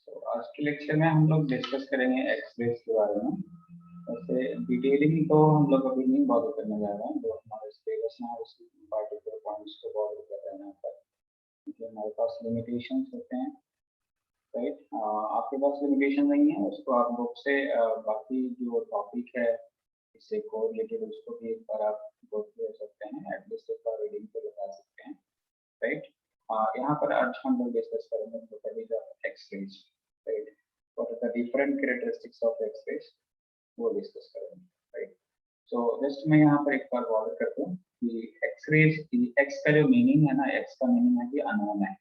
तो आज के लेक्चर में हम लोग डिस्कस करेंगे एक्सरेज के बारे में। वैसे डिटेलिंग तो हम लोग अभी नहीं बॉदर करने जा रहे हैं, जो हमारे सिलेबस में है उसी पार्टिकुलर पॉइंट्स को बॉदर कर रहे हैं यहाँ पर, क्योंकि हमारे पास लिमिटेशंस होते हैं। राइट, आपके पास लिमिटेशन नहीं है, उसको आप बुक से बाकी जो टॉपिक है इससे को रिलेटेड उसको भी एक बार आप गो थ्रू कर सकते हैं, एटलीस्ट एक बार रीडिंग पे बता सकते हैं। राइट, यहाँ पर आज हम लोग डिस्कस करेंगे properties of X rays. Right, what are the different characteristics of X rays, वो डिस्कस करेंगे। राइट, सो जस्ट मैं यहाँ पर एक बार बॉर्डर कर दूं कि एक्स-रेज, एक्स का जो मीनिंग है ना, एक्स का मीनिंग है कि अननोन है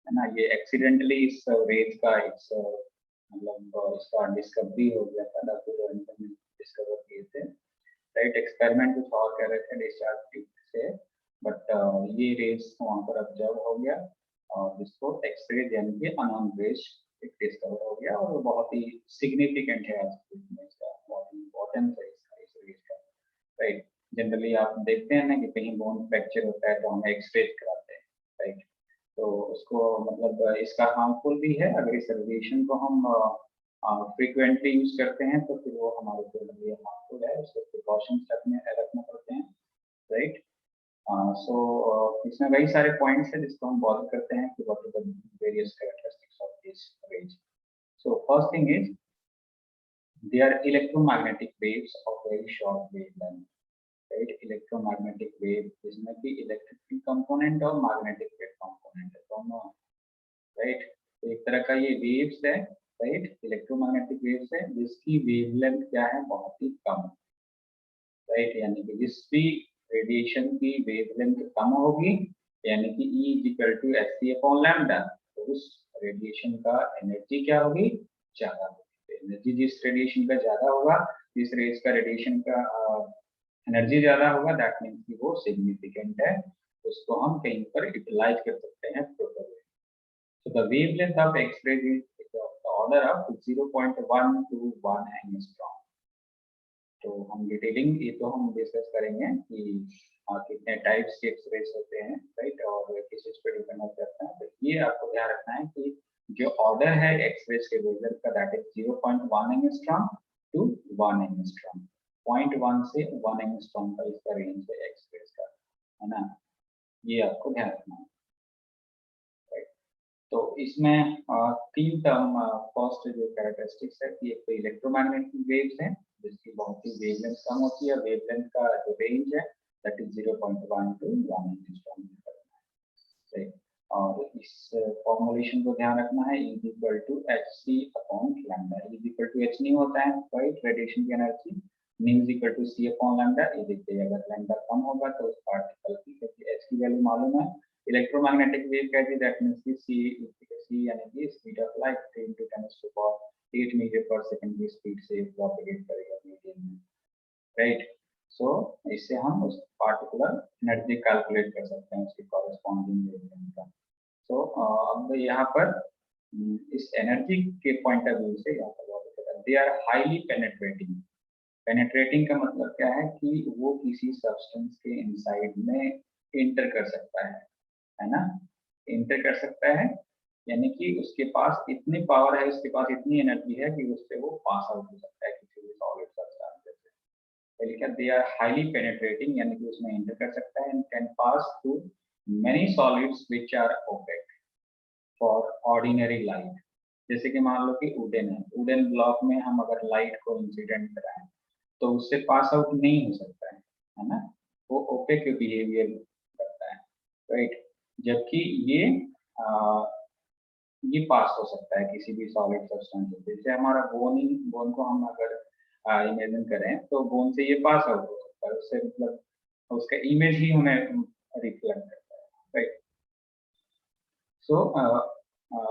ना। ये एक्सीडेंटली इस रेज का इस मतलब इसका डिस्कवरी हो गया था, डॉक्टर जोहानसन ने डिस्कवर किए थे। राइट, एक्सपेरिमेंट कुछ और कर रहे थे डिस्चार्ज ट्यूब से, बट ये रेज वहाँ पर ऑब्जर्व हो गया और जिसको एक्स-रे यानी कि अननोन रेज डिस्कवर हो गया, और वो बहुत ही सिग्निफिकेंट है आज की डेट में, इसका बहुत इम्पोर्टेंस है इसका, इस रेज का। राइट, जनरली आप देखते हैं ना कि कहीं बोन फ्रैक्चर होता है तो हम एक्स-रे कराते हैं। राइट, तो उसको मतलब इसका हार्मफुल भी है, अगर इस रेडिएशन को हम फ्रीक्वेंटली यूज करते हैं तो फिर वो हमारे लिए हार्मफुल है, उसके प्रिकॉशंस रखने पड़ते हैं। राइट, सो इसमें वही सारे पॉइंट्स है जिसको हम बॉदर करते हैं कि what are the various characteristics of this rays. So first thing is they are electromagnetic waves of very short wavelength. Right, electromagnetic wave जिसमें कि इलेक्ट्रिकल कंपोनेंट और मैग्नेटिक वेव कंपोनेंट है दोनों। राइट, तो एक तरह का ये वेव्स है। राइट, इलेक्ट्रोमैग्नेटिक वेव्स है जिसकी वेवलेंथ क्या है, बहुत ही कम। राइट, यानी कि जिस भी रेडिएशन की वेवलेंथ कम होगी, यानी कि E is equal to hc upon lambda, तो उस रेडिएशन का एनर्जी क्या होगी, ज्यादा होगी। एनर्जी जिस रेडिएशन का ज्यादा होगा, जिस रेज का रेडिएशन का एनर्जी ज्यादा होगा, दैट मीन्स कि वो सिग्निफिकेंट है, उसको हम कहीं पर यूटिलाइज कर सकते हैं proper way. So the wavelength of X ray is of the order of 0.1 to 1 angstrom. तो हम डिटेलिंग ये तो हम डिस्कस करेंगे कि कितने टाइप्स के एक्स-रेज होते हैं। राइट, और किस चीज पर डिपेंड करता है, तो ये आपको ध्यान रखना है कि जो ऑर्डर है एक्स-रेज के वेवलेंथ का, that is 0.1 angstrom to 1 angstrom. 0.1 से 1 एंगस्ट्रॉम का इसका रेंज है एक्स-रेज का, है ना, ये आपको ध्यान रखना है। राइट, तो इसमें तीन टर्म फर्स्ट जो कैरेक्टरिस्टिक्स है कि एक तो इलेक्ट्रोमैग्नेटिक वेव्स है जिसकी बहुत ही वेवलेंथ कम होती है, वेवलेंथ का जो रेंज है that is 0.1 to 1 angstrom. Right, और इस फॉर्मूलेशन को ध्यान रखना है, E equal to hc upon lambda. E equal to h नहीं होता है, राइट, रेडिएशन की energy, nu equal to c upon lambda. ये देखिए अगर लैम्डा कम होगा तो उस पार्टिकल की, क्योंकि h की वैल्यू मालूम है, इलेक्ट्रोमैग्नेटिक वेव कहती है, दैट मींस कि c यानी कि speed of light 10 into 10⁸ metre पर सेकंड की स्पीड से प्रोपेगेट करेगा मीडियम में। राइट, सो इससे हम उस पार्टिकुलर एनर्जी कैलकुलेट कर सकते हैं उसकी कॉरेस्पॉन्डिंग वेवलेंथ का। तो अब यहाँ पर इस एनर्जी के पॉइंट ऑफ व्यू से यहाँ पर they are highly penetrating. Penetrating का मतलब क्या है कि वो किसी सब्सटेंस के इनसाइड में इंटर कर सकता है ना, इंटर कर सकता है, यानी कि उसके पास इतनी पावर है, उसके पास इतनी एनर्जी है कि उससे वो पास आउट हो सकता है किसी भी सॉलिड सब्सटेंस से। दे आर हाईली पेनेट्रेटिंग, यानी कि उसमें इंटर कर सकता है and can pass through many solids which are opaque for ordinary light. जैसे कि मान लो कि वुडन है, वुडन ब्लॉक में हम अगर लाइट को इंसिडेंट कराएं तो उससे पास आउट नहीं हो सकता है ना, वो ओपेक बिहेवियर करता है। राइट, जबकि ये पास हो सकता है किसी भी सॉलिड सब्सटेंस से। जैसे हमारा बोन को हम अगर इमेजिन करें तो बोन से ये पास आउट हो सकता है, उससे मतलब उसका इमेज ही हमें रिफ्लेक्ट करता है। राइट, सो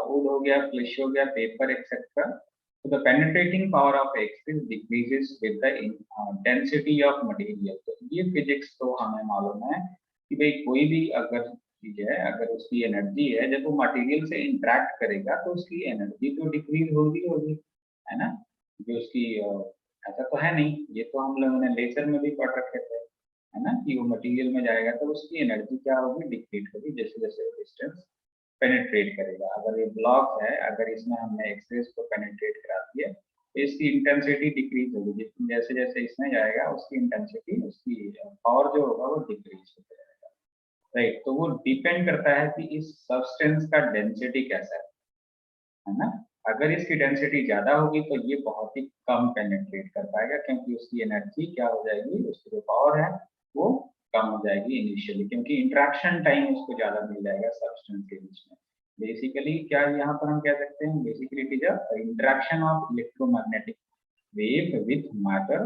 वुड हो गया, फ्लैश हो गया, paper etcetera. So the penetrating power of X-ray decreases with the density of material। तो ये फिजिक्स तो हमें मालूम है कि भाई कोई भी अगर चीज है, अगर उसकी एनर्जी है, जब वो मटेरियल से इंटरेक्ट करेगा तो उसकी एनर्जी तो डिक्रीज होगी, है ना, जो उसकी ऐसा तो है नहीं, ये तो हम लोगों ने लेक्चर में भी पढ़ रखे थे, है ना, कि वो मटेरियल में जाएगा तो उसकी एनर्जी क्या होगी, डिक्रीज होगी जैसे जैसे डिस्टेंस पेनिट्रेट करेगा। अगर ये ब्लॉक है, अगर इसमें हमने एक्सरेज को पेनिट्रेट करा दिया तो इसकी इंटेंसिटी डिक्रीज होगी। जैसे जैसे इसमें जाएगा उसकी इंटेंसिटी, उसकी पावर जो होगा वो डिक्रीज होता जाएगा, राइट। तो वो डिपेंड करता है कि इस सब्सटेंस का डेंसिटी कैसा है ना। अगर इसकी डेंसिटी ज्यादा होगी तो ये बहुत ही कम पेनिट्रेट कर पाएगा, क्योंकि उसकी एनर्जी क्या हो जाएगी, उसकी जो पावर है वो कम हो जाएगी इनिशियली, क्योंकि इंटरेक्शन टाइम उसको ज्यादा मिल जाएगा सब्सटेंस के बीच में। बेसिकली क्या यहाँ पर हम कह सकते हैं, basically it is a interaction of electromagnetic wave with matter,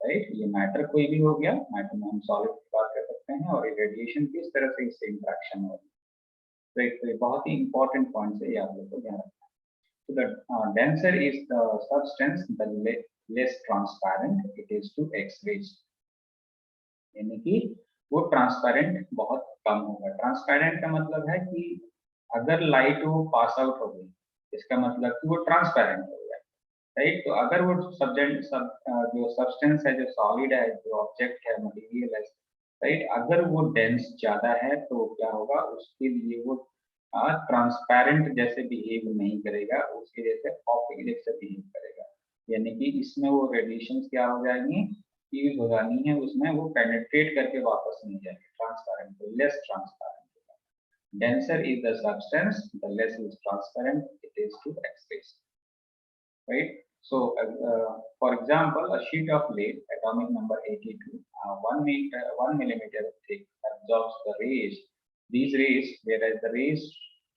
right. ये मैटर कोई भी हो गया, मैटर में हम सॉलिड की बात कर सकते हैं, और रेडिएशन किस तरह से इससे इंटरेक्शन होगी, राइट। तो ये बहुत ही इंपॉर्टेंट पॉइंट है, ये आप लोग को ध्यान रखना है। So the denser is the substance, the less transparent it is to X-rays. यानी कि वो ट्रांसपेरेंट बहुत कम होगा। ट्रांसपेरेंट का मतलब है कि अगर लाइट वो पास आउट हो गई, इसका मतलब कि वो ट्रांसपेरेंट हो गया, राइट। तो अगर वो जो सब्सटेंस है, जो सॉलिड है, जो ऑब्जेक्ट है, मटेरियल है, राइट, अगर वो डेंस ज्यादा है तो क्या होगा, उसके लिए वो ट्रांसपेरेंट जैसे बिहेव नहीं करेगा, उसके जैसे ऑप्टिक जैसे बिहेव करेगा। यानी कि इसमें वो रेडिएशन क्या हो जाएंगी, यूज हो जानी है, उसमें वो पेनिट्रेट करके वापस नहीं जाएंगे, ट्रांसपेरेंट, लेस ट्रांसपेरेंट होगा। Denser is the substance, the less is transparent it is to X rays, right? So, for example, a sheet of lead, atomic number 82, 1 millimeter thick, absorbs the rays. These rays, whereas the rays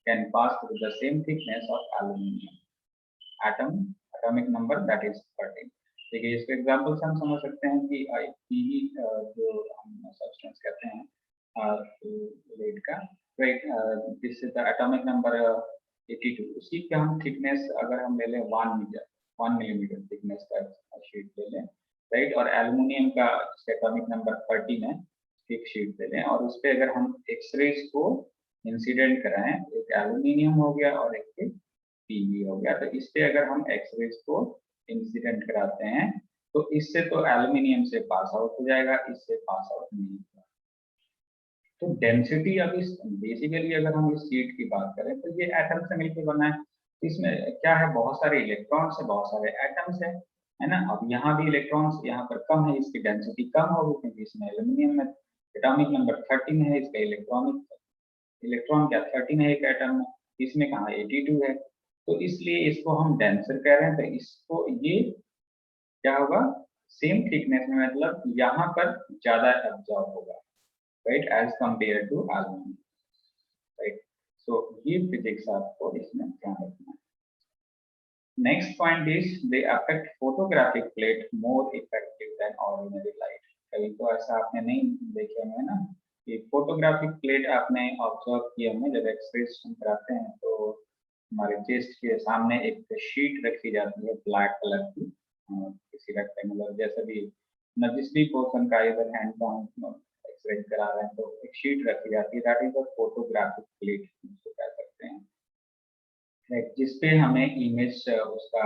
can pass through the same thickness of aluminium atomic number that is 13. देखिए इसके example से हम समझ सकते हैं कि PV जो हम सब्सटेंस कहते हैं लेड का, right, this is the atomic number 82, उसी का हम थिकनेस अगर हम ले लें 1 मिलीमीटर थिकनेस का शीट ले लें, राइट, और एल्यूमिनियम का एटॉमिक नंबर 13 है, एक शीट ले लें, और उस पर अगर हम एक्सरेज को इंसिडेंट कराएं, एक एल्यूमिनियम हो गया और एक पीवी हो गया, तो इस पे अगर हम एक्सरेज को इंसिडेंट कराते हैं तो इससे तो एल्यूमिनियम से पास आउट हो जाएगा, इससे पास आउट नहीं होगा। तो डेंसिटी अब इस बेसिकली अगर हम इस शीट की बात करें तो ये एटम से मिलकर बना है, इसमें क्या है, बहुत सारे इलेक्ट्रॉन्स है, बहुत सारे एटम्स है ना। अब यहाँ भी इलेक्ट्रॉन्स यहाँ पर कम है, इसकी डेंसिटी कम होगी, क्योंकि इसमें एल्यूमिनियम में एटॉमिक नंबर 13 है, इसका इलेक्ट्रॉन क्या 13 है एक एटम में, इसमें कहाँ 82 है, तो इसलिए इसको हम डेंसर कह रहे हैं। तो इसको ये क्या होगा, सेम थिकनेस में, मतलब यहाँ पर ज्यादा एब्जॉर्ब होगा, right, as compare to aluminium, right. So ये फिजिक्स आपको इसमें ध्यान रखना है। Next point is they affect photographic plate more effective than ordinary light. कभी तो ऐसा आपने नहीं देखे होंगे ना कि फोटोग्राफिक प्लेट आपने ऑब्जर्व किया होंगे, जब एक्सरेज हम कराते हैं तो हमारे चेस्ट के सामने एक शीट रखी जाती है ब्लैक कलर की, किसी रेक्टेंगुलर जैसे भी, न जिस भी पोर्शन का इधर हैंड का एक्सरेज करा रहे हैं तो एक शीट रखी जाती है, that is a photographic plate जिसको कह सकते हैं, राइट, जिसपे हमें इमेज उसका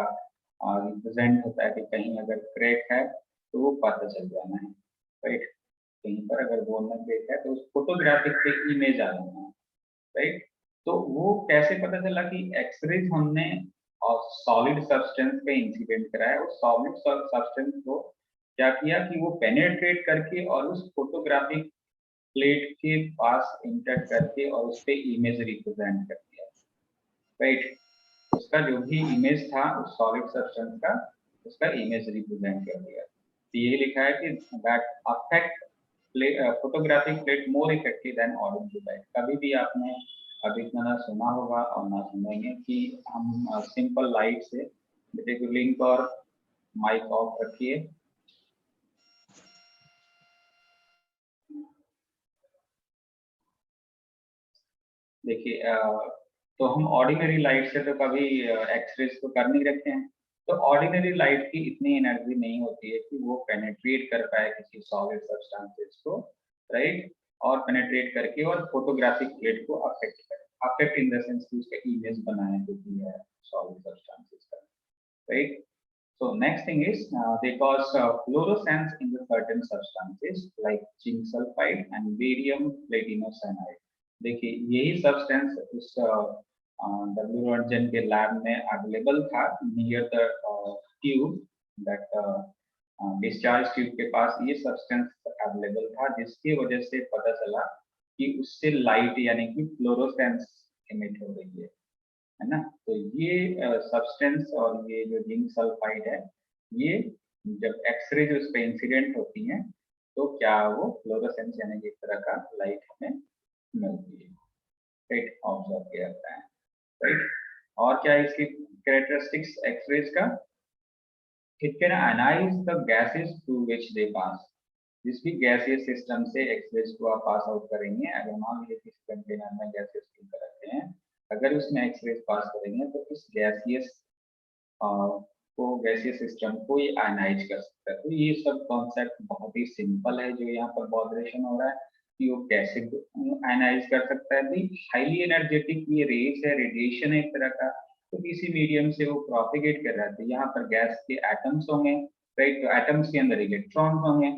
रिप्रेजेंट होता है कि कहीं अगर क्रैक है तो वो पता चल जाना है, राइट, कहीं पर अगर बोन में क्रैक है तो उस फोटोग्राफिक पे इमेज आ जाना है, राइट। तो वो कैसे पता चला कि एक्सरेज हमने और सॉलिड सब्सटेंस पे इंसिडेंट कराया, उस सॉलिड सब्सटेंस को क्या किया कि वो पेनिट्रेट करके और उस फोटोग्राफिक प्लेट के पास इंटर करके और उस पे इमेज रिप्रेजेंट कर दिया, राइट। उसका जो भी इमेज था उस सॉलिड सब्सटेंस का, उसका इमेज रिप्रेजेंट कर दिया। तो ये लिखा है कि that affect photographic plate more effective than ordinary light. कभी भी आपने अब इतना ना सुना होगा और ना सुनेंगे कि हम सिंपल लाइट से, बेटे को लिंक और माइक ऑफ रखिए, देखिए तो हम ऑर्डिनरी लाइट से तो कभी एक्सरेज तो कर नहीं रखे हैं, तो ऑर्डिनरी लाइट की इतनी एनर्जी नहीं होती है कि वो पेनिट्रेट कर पाए किसी सॉलिड सब्सटेंसेस को, राइट, और पेनिट्रेट करके और फोटोग्राफिक प्लेट को अफेक्ट करे, अफेक्ट इन द सेंस कि उसका इमेज बनाए जो भी है सॉलिड सब्सटेंसेस का, right. So next thing is they cause fluorescence in the certain substances like zinc sulfide and barium platinum cyanide. देखिए यही सब्सटेंस उस डब्ल्यू रॉन्टजन के लैब में अवेलेबल था near the tube that discharge tube के पास ये substance available था, जिसकी वजह से पता चला कि उससे लाइट यानी कि फ्लोरोसेंस इमिट हो रही है ना। तो ये सब्सटेंस और ये जो जिंक सल्फाइड है, ये जब एक्सरे जो उस पर इंसिडेंट होती हैं तो क्या वो फ्लोरोसेंस यानी कि एक तरह का लाइट हमें मिलती है, राइट, ऑब्जर्व किया जाता है, राइट। और क्या है इसकी कैरेक्टरिस्टिक्स एक्सरेज का? It can ionize the gases through which they pass. जिस भी गैसियस सिस्टम से एक्सरेज को आप पास आउट करेंगे, अगर मान लीजिए किसी कंटेनर में गैसेस फिल रखते हैं, अगर उसमें एक्सरेज पास करेंगे तो उस गैसियस को गैसियस सिस्टम को ये आयनाइज कर सकता है। तो ये सब कॉन्सेप्ट बहुत ही सिंपल है जो यहाँ पर बॉदरेशन हो रहा है कि वो कैसे आयनाइज कर सकता है। भाई हाईली एनर्जेटिक ये रेज है, रेडिएशन है एक तरह का, तो किसी मीडियम से वो प्रोपिगेट कर रहा है। यहाँ पर गैस के एटम्स होंगे, राइट, तो एटम्स के अंदर इलेक्ट्रॉन्स होंगे,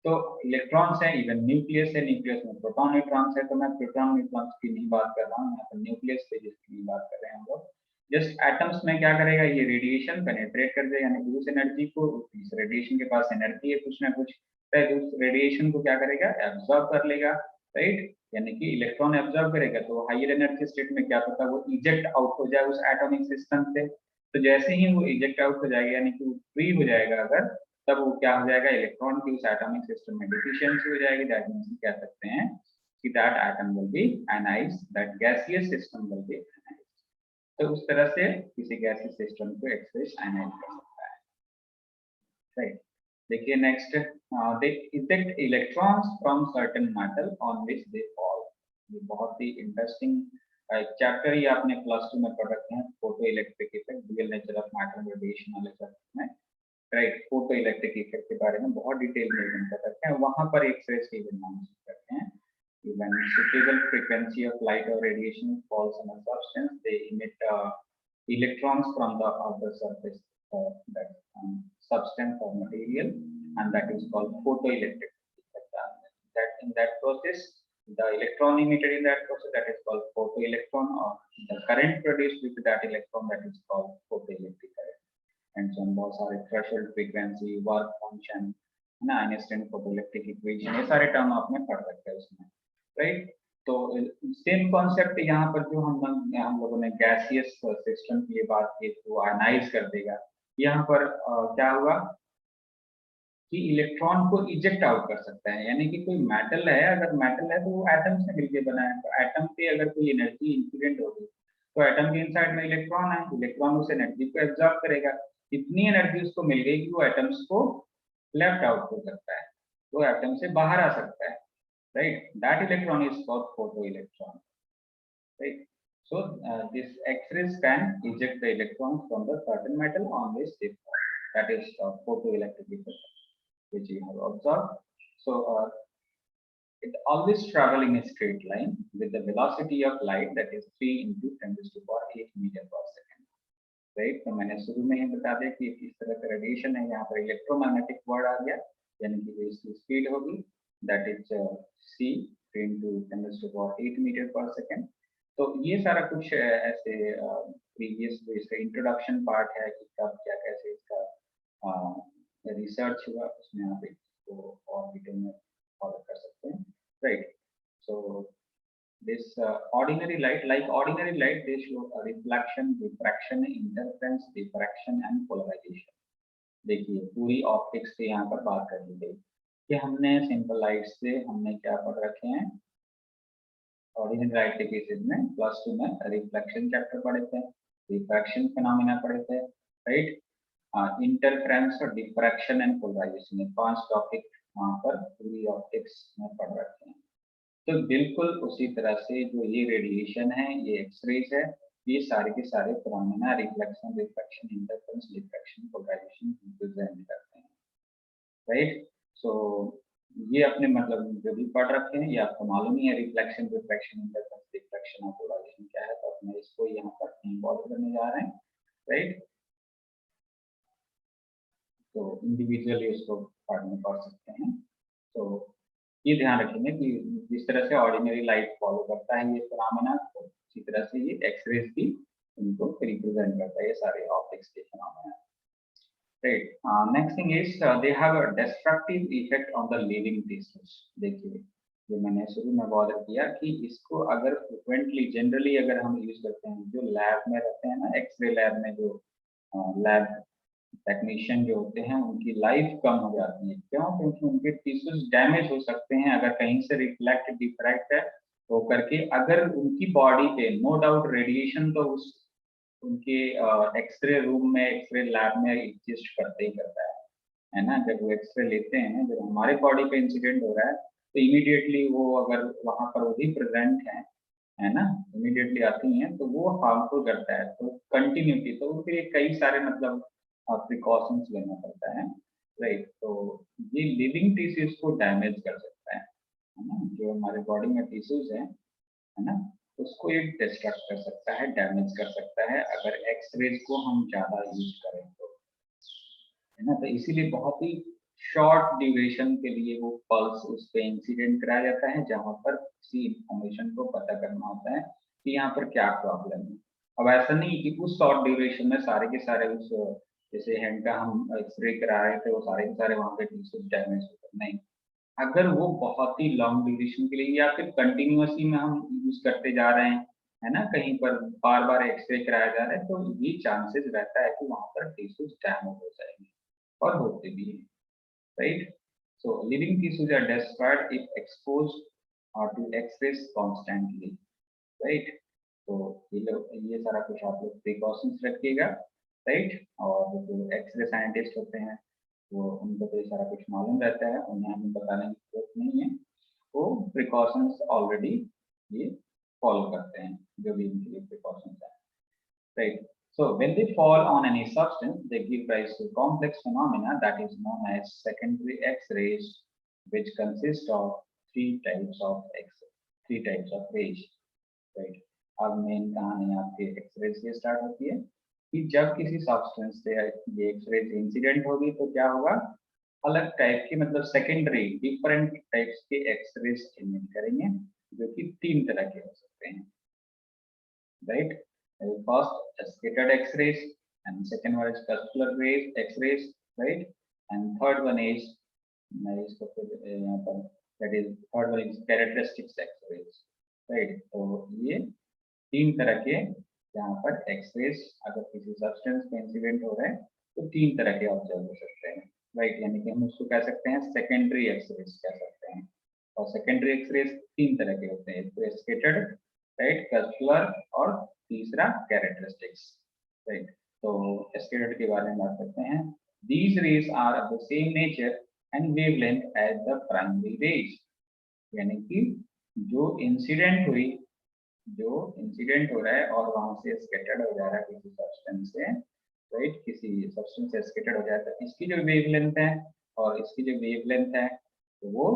तो इलेक्ट्रॉन्स है, इवन न्यूक्लियस है, न्यूक्लियस में प्रोटॉन न्यूट्रॉन्स है, तो मैं प्रोटॉन न्यूट्रॉन्स की नहीं बात कर रहा हूँ, यहाँ पर न्यूक्लियस फेजेस की नहीं बात कर रहे हैं हम लोग। जस्ट एटम्स में क्या करेगा, ये रेडिएशन पेनेट्रेट कर देगा, यानी कि उस एनर्जी को, इस रेडिएशन के पास एनर्जी है कुछ ना कुछ, तो उस रेडिएशन को क्या करेगा, एब्जॉर्ब कर लेगा, राइट, यानी कि इलेक्ट्रॉन एब्जॉर्ब करेगा। तो हायर एनर्जी स्टेट में क्या पता वो इजेक्ट आउट हो जाए उस एटॉमिक सिस्टम से। तो जैसे ही वो इजेक्ट आउट हो जाएगा, यानी कि वो फ्री हो जाएगा अगर, तब वो क्या हो जाएगा, इलेक्ट्रॉन की उस एटॉमिक सिस्टम में डिफिशियंसी हो जाएगी। दैट मींस कह सकते हैं कि that atom will be ionised, that gaseous system will be ionised. तो उस तरह से किसी गैसियस सिस्टम को एक्सरेज आयनाइज कर सकता है, राइट। देखिए next, they eject electrons from certain metal on which they fall. ये बहुत ही इंटरेस्टिंग चैप्टर ही आपने प्लस 2 में पढ़ रखे हैं, photo electric effect, real nature of matter radiation वाले चैप्टर में, राइट। फोटो इलेक्ट्रिक इफेक्ट के बारे में बहुत डिटेल में कर रखे हैं, वहां पर एक्सरेज के नाम करते हैं। When suitable frequency of light or radiation falls on a substance, they emit electrons from the outer surface of that substance or material, and that is called photoelectric effect. That in that process, the electron emitted in that process, that is called photoelectron, or the current produced with that electron, that is called photoelectric current. And so बहुत सारे threshold frequency, work function, है ना, Einstein photoelectric equation, ये सारे term आपने पढ़ रखे हैं उसमें, राइट। तो सेम कॉन्सेप्ट यहाँ पर जो हम लोगों ने गैसियस सिस्टम की बात की, तो आयनाइज कर देगा। यहाँ पर क्या हुआ कि इलेक्ट्रॉन को इजेक्ट आउट कर सकता है, यानी कि कोई मेटल है, अगर मेटल है तो वो एटम से मिलकर बना है, तो एटम पे अगर कोई एनर्जी इंसिडेंट होगी तो एटम के इनसाइड में इलेक्ट्रॉन है, इलेक्ट्रॉन उस एनर्जी को एब्जॉर्ब करेगा। इतनी एनर्जी उसको मिल गई कि वो एटम्स को लेफ्ट आउट हो सकता है, वो एटम से बाहर आ सकता है, right? That electron is called photoelectron, right? So this X-rays can eject the electrons from the certain metal on which they fall. That is photoelectric effect, which you have observed. So it always travel in a straight line with the velocity of light, that is 3 into 10 to the power 8 meter per second, right? तो मैंने शुरू में ही बता दिया कि इस तरह का रेडिएशन है, यहाँ पर इलेक्ट्रोमैग्नेटिक वर्ड आ गया, यानी कि इसकी स्पीड होगी, that is c 3 into 10 to the power 8 meter per second। तो ये सारा कुछ ऐसे प्रीवियस जो इसका इंट्रोडक्शन पार्ट है कि कब क्या कैसे इसका रिसर्च हुआ, उसमें आप इसको और डिटेल में फॉलो कर सकते हैं, right. So this ordinary light, like ordinary light, they show a reflection, diffraction, interference, diffraction and polarization। देखिए पूरी ऑप्टिक्स से यहाँ पर बात कर ली गई कि हमने सिंपल लाइट से हमने क्या पढ़ रखे हैं, ऑर्डिनरी लाइट के केसेस में प्लस 2 में रिफ्लेक्शन चैप्टर पढ़े थे, रिफ्रैक्शन फिनोमेना पढ़े थे, राइट, इंटरफेरेंस और डिफ्रैक्शन एंड पोलराइजेशन, ये 5 टॉपिक वहाँ पर पूरी ऑप्टिक्स में पढ़ रखे हैं। तो बिल्कुल उसी तरह से जो ये रेडिएशन है, ये एक्सरेज है, ये सारे के सारे phenomena reflection, refraction, interference, diffraction, polarisation represent करते हैं, राइट। सो ये अपने मतलब जो भी पढ़ रखे हैं ये आपको मालूम ही है, रिफ्लेक्शन, रिफ्रैक्शन, इंटरफेरेंस, डिफ्रैक्शन और पोलराइजेशन क्या है, तो अपने इसको यहाँ पर नहीं फॉलो करने जा रहे हैं, राइट। तो इंडिविजुअली उसको पढ़ सकते हैं। तो ये ध्यान रखेंगे कि जिस तरह से ऑर्डिनरी लाइट फॉलो करता है ये फिनोमेना, तो उसी तरह से ये एक्सरेज भी इनको रिप्रेजेंट करता है, ये सारे ऑप्टिक्स के phenomena. Right, next thing is they have a destructive effect on the living tissues. देखिए, जो मैंने शुरू में बॉदर किया कि इसको अगर फ्रिक्वेंटली जनरली अगर हम यूज करते हैं, जो लैब में रहते हैं ना, एक्सरे लैब में जो लैब टेक्नीशियन जो होते हैं उनकी लाइफ कम हो जाती है। क्यों? क्योंकि उनके टिश्यूज डैमेज हो सकते हैं अगर कहीं से रिफ्लेक्ट डिफ्रैक्ट है हो करके, अगर उनकी बॉडी पे नो डाउट रेडिएशन तो उस उनके एक्सरे रूम में, एक्सरे लैब में एग्जिस्ट करते ही करता है ना। जब वो एक्सरे लेते हैं, जब हमारे बॉडी पे इंसिडेंट हो रहा है तो इमीडिएटली वो अगर वहां पर वो भी प्रेजेंट है ना, इमीडिएटली आती हैं तो वो हार्मफुल करता है। तो कंटिन्यूटी, तो उसके लिए कई सारे मतलब प्रिकॉशंस लेना पड़ता है। राइट, तो ये लिविंग टिश्यूज को डैमेज कर सकता है ना, जो हमारे बॉडी में टिश्यूज है ना, उसको ये डिस्ट्रक्ट कर सकता है, डैमेज कर सकता है अगर एक्सरेज को हम ज्यादा यूज करें तो, है ना। तो इसीलिए बहुत ही शॉर्ट ड्यूरेशन के लिए वो पल्स उस पे इंसिडेंट कराया जाता है, जहां पर किसी इंफॉर्मेशन को पता करना होता है कि यहाँ पर क्या प्रॉब्लम है। अब ऐसा नहीं कि उस शॉर्ट ड्यूरेशन में सारे के सारे उस, जैसे हैंड का हम एक्सरे करा रहे थे, वो सारे के सारे वहां पे टिश्यूज डैमेज होते नहीं। अगर वो बहुत ही लॉन्ग ड्यूरेशन के लिए या फिर कंटिन्यूअसली में हम यूज करते जा रहे हैं, है ना, कहीं पर बार बार एक्सरे कराया जा रहा है, तो ये चांसेस रहता है कि वहां पर टिश्यूज डैमेज हो जाएंगे, और होते भी हैं। Right, so living tissues are destroyed if exposed to x-rays constantly, right। तो ये सारा कुछ आप लोग प्रिकॉशंस रखिएगा। राइट, और जो एक्सरे साइंटिस्ट होते हैं वो उनको तो ये सारा कुछ मालूम रहता है, उन्हें हमें बताने की जरूरत नहीं है, वो प्रिकॉशंस ऑलरेडी ये फॉलो करते हैं, जो भी इनके लिए प्रिकॉशंस है। Right. So when they fall on any substance, they give rise to complex phenomena that is known as secondary X-rays, which consist of three types of rays. Right. अब main कहानी आपके एक्सरे से start होती है कि जब किसी substance से ये एक्सरे इंसिडेंट होगी तो क्या होगा, अलग टाइप के मतलब सेकेंडरी डिफरेंट टाइप्स के एक्सरेज इमिट करेंगे, जो कि तीन तरह के हो सकते हैं। Right, first scattered X-rays, and second one is circular rays X-rays, right, and third one is मैं इसको फिर यहाँ पर that is third one is characteristics X-rays, right। तो ये तीन तरह के यहाँ पर X-rays अगर किसी सब्सटेंस में इंसिडेंट हो रहा है तो तीन तरह के ऑब्जर्व हो सकते हैं। राइट, यानी कि हम उसको कह सकते हैं सेकेंडरी एक्सरेज कह सकते हैं, और सेकेंडरी एक्सरेज तीन तरह के होते हैं, तो स्कैटर्ड, राइट, सर्कुलर, और तीसरा कैरेक्टरिस्टिक्स। राइट, तो स्कैटर्ड के बारे में बात करते हैं। These rays are of the same nature and wavelength as the primary rays, यानी कि जो इंसिडेंट हो रहा है और वहां से स्कैटर्ड हो जा रहा है किसी सब्सटेंस से, राइट, किसी सब्सटेंस से स्कैटर्ड हो जाता है, इसकी जो वेवलेंथ है और इसकी जो वेवलेंथ है तो वो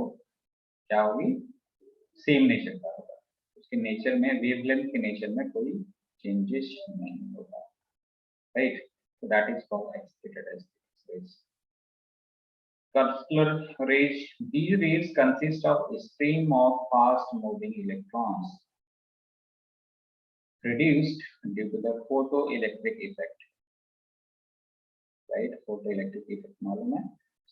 क्या होगी, सेम नेचर का होगा। उसके नेचर में, वेवलेंथ के नेचर में कोई चेंजेस नहीं होगा। Right, so that is called excitated rays. Corpuscular rays, these rays consist of a stream of fast moving electrons produced due to the photoelectric effect, right, photoelectric effect मालूम है।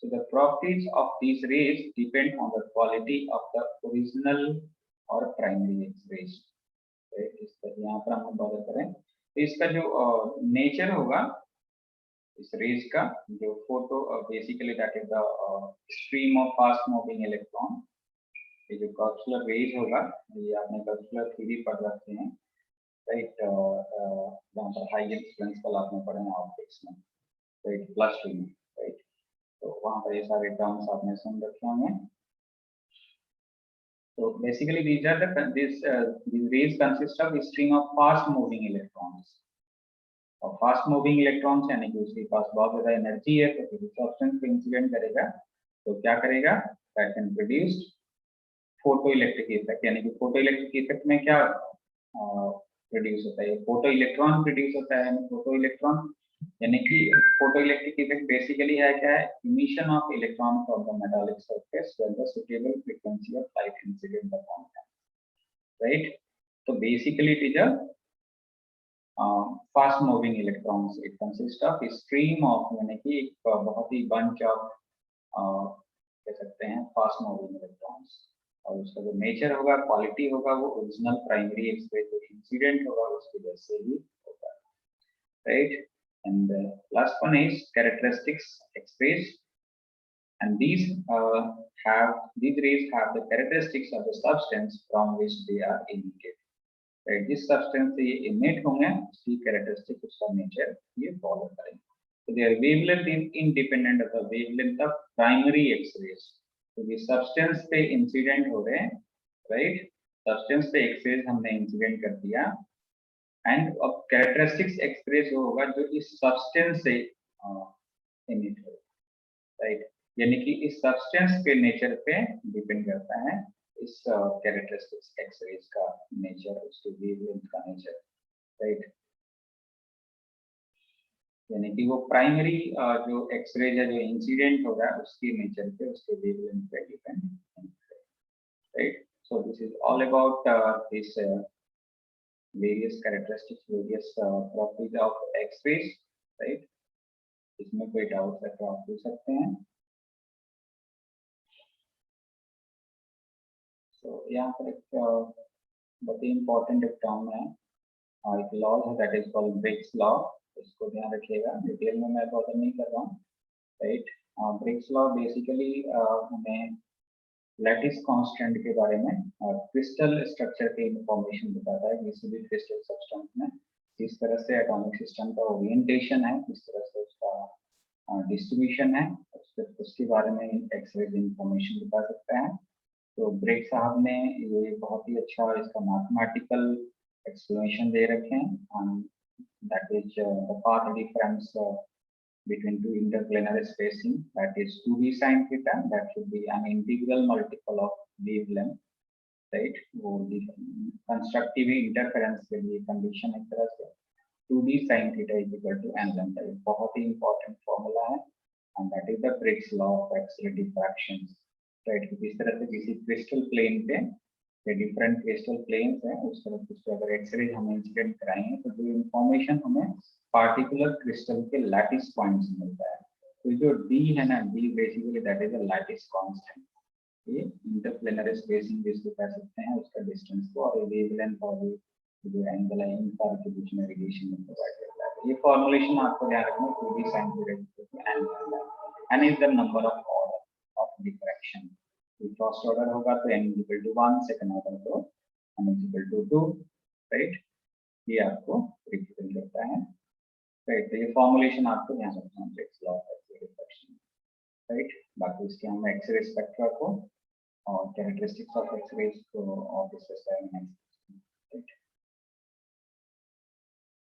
So the properties of these rays depend on the quality of the original or primary X-rays, right। इस पर यहाँ पर हम बात करें तो इसका जो नेचर होगा इस रेज का, जो photo basically that is the stream of fast moving electron, ये जो कर्पस्कुलर रेज होगा, ये आपने कर्पस्कुलर थ्योरी पढ़ रखे हैं, राइट, जहाँ पर हाइगेंस प्रिंसिपल आपने पढ़े हैं ऑप्टिक्स में, राइट, प्लस 2 में, राइट, तो वहाँ पर ये सारे टर्म्स आपने सुन रखे होंगे। So basically these rays consist of a string of fast moving electrons, और फास्ट मूविंग इलेक्ट्रॉन्स यानी कि उसके पास बहुत ज्यादा एनर्जी है, तो किसी सब्सटेंस पे इंसिडेंट करेगा तो क्या करेगा, that can produce photo electric effect, यानी कि फोटो इलेक्ट्रिक इफेक्ट में क्या प्रोड्यूस होता है, फोटो इलेक्ट्रॉन प्रोड्यूस होता है, फोटो इलेक्ट्रॉन यानी कि फोटो इलेक्ट्रिक इफेक्ट बेसिकली है क्या है, emission of electron from the metallic surface when the suitable frequency of light incident upon it, right. तो basically it is a fast moving electrons, it consist of stream of, यानी कि एक बहुत ही bunch of कह सकते हैं fast moving electrons, और उसका जो नेचर होगा, क्वालिटी होगा, वो ओरिजिनल प्राइमरी एक्सप्रेस जो इंसिडेंट होगा उसकी वजह से ही होगा, right. And the last one is characteristics expressed, and these rays have the characteristics of the substance from which they are emitted, right। जिस substance से ये emit होंगे उसकी characteristic, उसका nature ये follow करेंगे। So their wavelength is independent of the wavelength of primary X-rays। तो ये substance पे incident हो रहे हैं, right। substance पे X-rays हमने incident कर दिया, एंड अब कैरेक्टरिस्टिक्स एक्सप्रेस होगा जो इस सब्सटेंस से इमिट हो, राइट। यानी कि इस सब्सटेंस के नेचर पे डिपेंड करता है इस कैरेक्टरिस्टिक्स एक्सरेज का नेचर, उसके वेवलेंथ का नेचर, राइट। यानी कि वो प्राइमरी जो एक्सरेज है जो इंसिडेंट हो रहा है उसके नेचर पे, उसके वेवलेंथ पे depend, right. So this is all about this various characteristics, various properties of X-rays, right। इसमें कोई डाउट है तो आप पूछ सकते हैं। तो यहाँ पर एक बहुत ही इम्पोर्टेंट एक टर्म है, एक लॉ है that is called Briggs law, इसको ध्यान रखिएगा, डिटेल में मैं बॉदर नहीं कर रहा हूँ, राइट। ब्रिग्स लॉ बेसिकली हमें लैटिस कांस्टेंट के बारे में और क्रिस्टल स्ट्रक्चर की इंफॉर्मेशन बताता है, किसी भी क्रिस्टल सब्सटेंस में किस तरह से एटॉमिक सिस्टम का ओरिएंटेशन है, किस तरह से उसका डिस्ट्रीब्यूशन है, उसके बारे में एक्सरे इंफॉर्मेशन बता सकता है। तो ब्रिग्स साहब ने ये बहुत ही अच्छा इसका मैथमेटिकल एक्सप्लेनेशन दे रखे हैं, that is the path difference between two interplanar spacing, that is 2b sin theta, that should be an integral multiple of wavelength, right। वो constructive interference के लिए condition एक तरह से 2b sin theta is equal to n lambda, बहुत ही important formula है, and that is the Briggs law of X-ray diffractions, right। किस तरह से किसी crystal plane पे डिफरेंट क्रिस्टल प्लेन्स हैं उस तरफ उसको अगर एक्सरे हम इंसिडेंट कराएंगे तो जो इंफॉर्मेशन हमें पार्टिकुलर क्रिस्टल के लैटिस पॉइंट से मिलता है। तो जो डी है ना, D basically that is a lattice constant, ये इंटरप्लेनर स्पेसिंग जिसको कह सकते हैं उसका डिस्टेंस को, और वेवलेंथ और जो एंगल है इन सारे के बीच में रिलेशन प्रोवाइड करता है। ये फॉर्मूलेशन आपको ध्यान रखना है, 2b sin theta n is the number of order of diffraction. First order होगा तो n equal to 1, second order तो n इक्वल टू 2, राइट। ये आपको रिप्रेजेंट करता है, राइट। तो ये फॉर्मूलेशन आपको ध्यान रखना है, Bragg's law of X ray diffraction, right. बाकी इसके हम एक्स-रे स्पेक्ट्रा को और कैरेक्टरिस्टिक्स ऑफ एक्स-रेज को और डिस्कस करेंगे नेक्स्ट